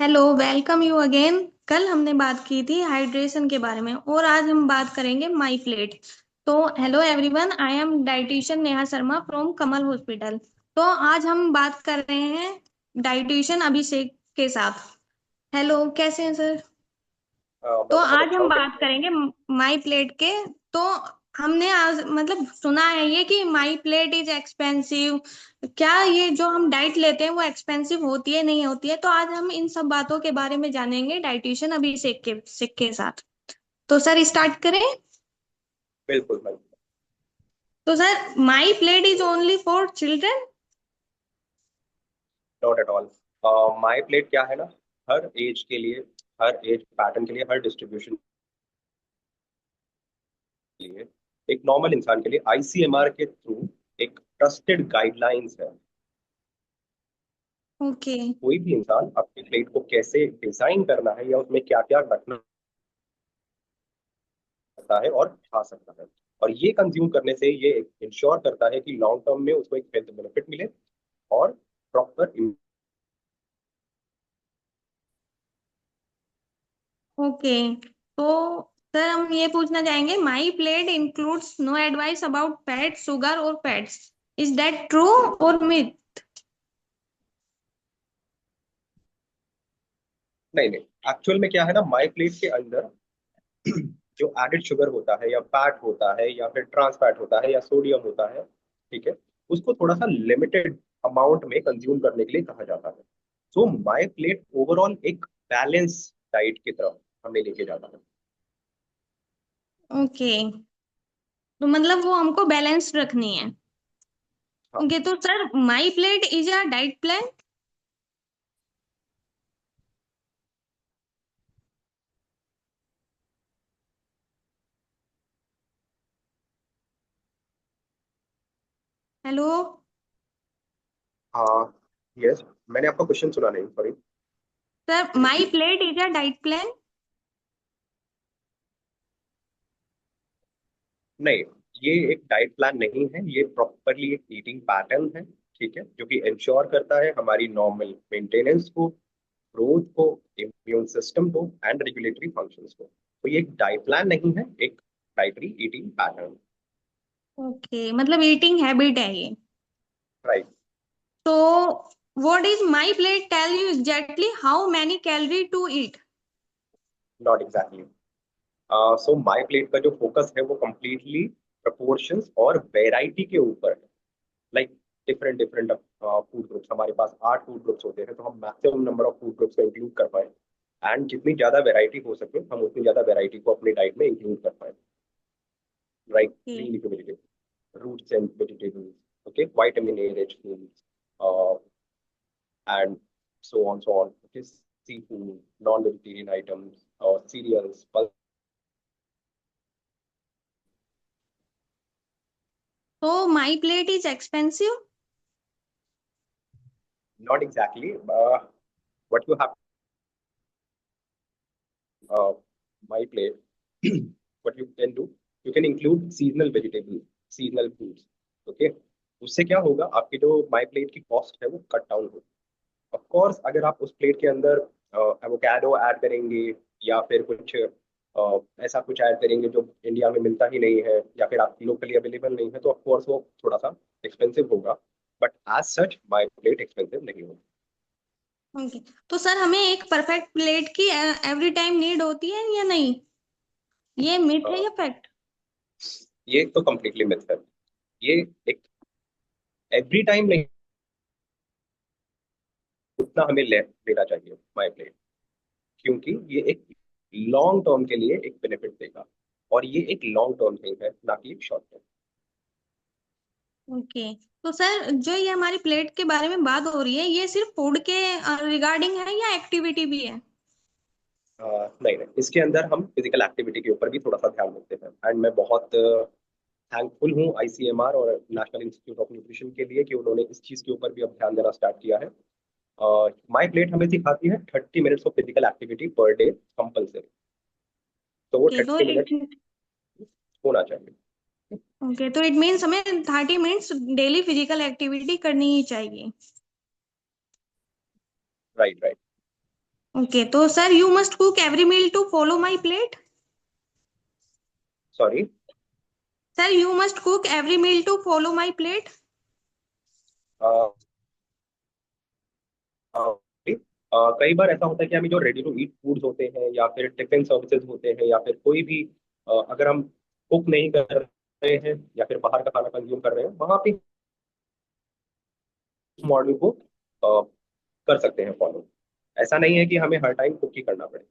Hello, welcome you again. कल हमने बात की थी हाइड्रेशन के बारे में और आज हम बात करेंगे माई प्लेट। तो hello everyone, I am dietitian Neha Sharma from Kamal hospital. तो आज हम बात कर रहे हैं डाइटिशियन अभिषेक के साथ। हेलो, कैसे हैं सर? तो मैं बहुत आज अच्छा हम हूँ। बात करेंगे माई प्लेट के। तो हमने आज मतलब सुना है ये कि माई प्लेट इज एक्सपेंसिव। क्या ये जो हम डाइट लेते हैं वो एक्सपेंसिव होती है नहीं होती है? तो आज हम इन सब बातों के बारे में जानेंगे डाइटिशियन अभिषेक के साथ। तो सर स्टार्ट करें। बिल्कुल बिल्कुल। तो sir, my plate is only for children? Not at all. My plate क्या है ना, हर एज के लिए, हर एज पैटर्न के लिए, हर डिस्ट्रीब्यूशन के लिए, एक नॉर्मल इंसान के लिए आईसीएमआर के थ्रू एक ट्रस्टेड गाइडलाइंस है। ओके। कोई भी इंसान अपनी प्लेट को कैसे डिजाइन करना है या उसमें क्या क्या रखना सकता है और खा सकता है, और ये कंज्यूम करने से ये इंश्योर करता है कि लॉन्ग टर्म में उसको एक हेल्थ बेनिफिट मिले और प्रॉपर। ओके। तो सर, हम ये पूछना चाहेंगे, my plate includes no advice about fat, sugar और फैट्स। इज दैट ट्रू और मिथ? नहीं नहीं, एक्चुअल में क्या है ना, माई प्लेट के अंदर जो एडेड शुगर होता है या फैट होता है या फिर ट्रांस फैट होता है या सोडियम होता है, ठीक है, उसको थोड़ा सा लिमिटेड अमाउंट में कंज्यूम करने के लिए कहा जाता है। सो माई प्लेट ओवरऑल एक बैलेंस डाइट की तरफ हमें लेके जाता है। ओके। तो मतलब वो हमको बैलेंस रखनी है। हाँ। ओके, तो sir my plate is a diet plan? Hello. हाँ। यस। मैंने आपका क्वेश्चन सुना नहीं, sorry. Sir, my plate is a diet plan? नहीं, ये एक डाइट प्लान नहीं है, ये प्रॉपरली एक ईटिंग पैटर्न है, ठीक है, जो कि इंश्योर करता है हमारी नॉर्मल मेंटेनेंस को, ग्रोथ को, इम्यून सिस्टम को एंड रेगुलेटरी फंक्शंस को। तो ये एक डाइट प्लान नहीं है, एक डाइटरी ईटिंग पैटर्न। ओके, मतलब ईटिंग हैबिट है ये। राइट। तो what is my plate tell you exactly how many calorie to eat? Not exactly. So my plate का जो फोकस है वो कंप्लीटली प्रपोर्शंस और वेराइटी के ऊपर है। Like different different food groups, हमारे पास 8 फूड ग्रुप्स होते हैं, तो हम maximum number of food groups को इंक्लूड कर पाए, एंड जितनी ज्यादा वैरायटी हो सके हम उतनी ज्यादा वैरायटी को अपनी डाइट में इंक्लूड कर पाए। Right, okay. Green leafy vegetable, roots and vegetables, okay, vitamin A rich foods, and so on. Okay, seafood, non-vegetarian items, or cereals, pulse. तो my plate is expensive? Not exactly. What you have, uh, my plate, what you can do, you can include seasonal vegetables, seasonal foods. Okay, उससे क्या होगा, आपकी जो my plate की cost है वो cut down होगी। ऑफ कोर्स अगर आप उस प्लेट के अंदर एवोकाडो ऐड करेंगे या फिर कुछ ऐसा कुछ ऐड करेंगे जो इंडिया में मिलता ही नहीं है या फिर आप लोकली अवेलेबल नहीं है, तो ऑफ कोर्स वो थोड़ा सा एक्सपेंसिव होगा, but as such my plate expensive नहीं होगा। ओके। तो सर, हमें एक परफेक्ट प्लेट की एवरी टाइम नीड होती है या नहीं? ये मिथ है अ, या फैक्ट? ये तो कम्प्लीटली मिथ है। ये एक एवरी टाइम नहीं, उतना हमें लेना चाहिए माय प्लेट, क्योंकि ये एक लॉन्ग टर्म के लिए एक बेनिफिट देगा, और ये एक लॉन्ग टर्म थिंग है, ना कि एक शॉर्ट टर्म। ओके। तो सर, जो ये हमारी प्लेट के बारे में बात हो रही है, ये सिर्फ फूड के रिगार्डिंग है या एक्टिविटी भी है? नहीं नहीं, इसके अंदर हम फिजिकल एक्टिविटी के ऊपर भी थोड़ा सा ध्यान देते हैं, एंड मैं बहुत थैंकफुल हूँ आईसीएमआर और नेशनल इंस्टीट्यूट ऑफ न्यूट्रिशन के लिए कि उन्होंने इस चीज़ के ऊपर भी अब ध्यान देना स्टार्ट किया है। माई प्लेट हमें सिखाती है 30 minutes of physical activity per day compulsory, तो वो ओके। तो 30 मिनट इट होना चाहिए। ओके, तो इट मीन्स हमें 30 मिनट्स डेली फिजिकल एक्टिविटी करनी ही चाहिए। Right right. ओके, तो sir you must cook every meal to follow my plate. Sorry. Sir you must cook every meal to follow my plate. कई बार ऐसा होता है कि हमें जो रेडी टू ईट फूड्स होते हैं या फिर टिफिन सर्विसेज होते हैं या फिर कोई भी अगर हम कुक नहीं कर रहे हैं या फिर बाहर का खाना कंज्यूम कर रहे हैं, वहां पे मॉडल को कर सकते हैं फॉलो। ऐसा नहीं है कि हमें हर टाइम कुक ही करना पड़े।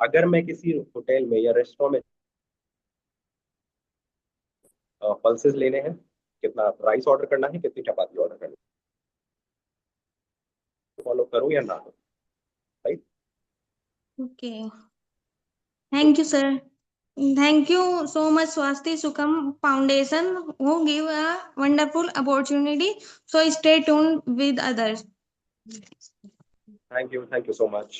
अगर मैं किसी होटल में या रेस्टोरेंट में पल्सेस लेने हैं, कितना राइस ऑर्डर करना है, कितनी चपाती ऑर्डर करनी है, फॉलो करूँ या ना करूँ, right. Okay, thank you sir. Thank you so much, Swasti Sukham Foundation, who give a wonderful opportunity. So stay tuned with others. Thank you so much.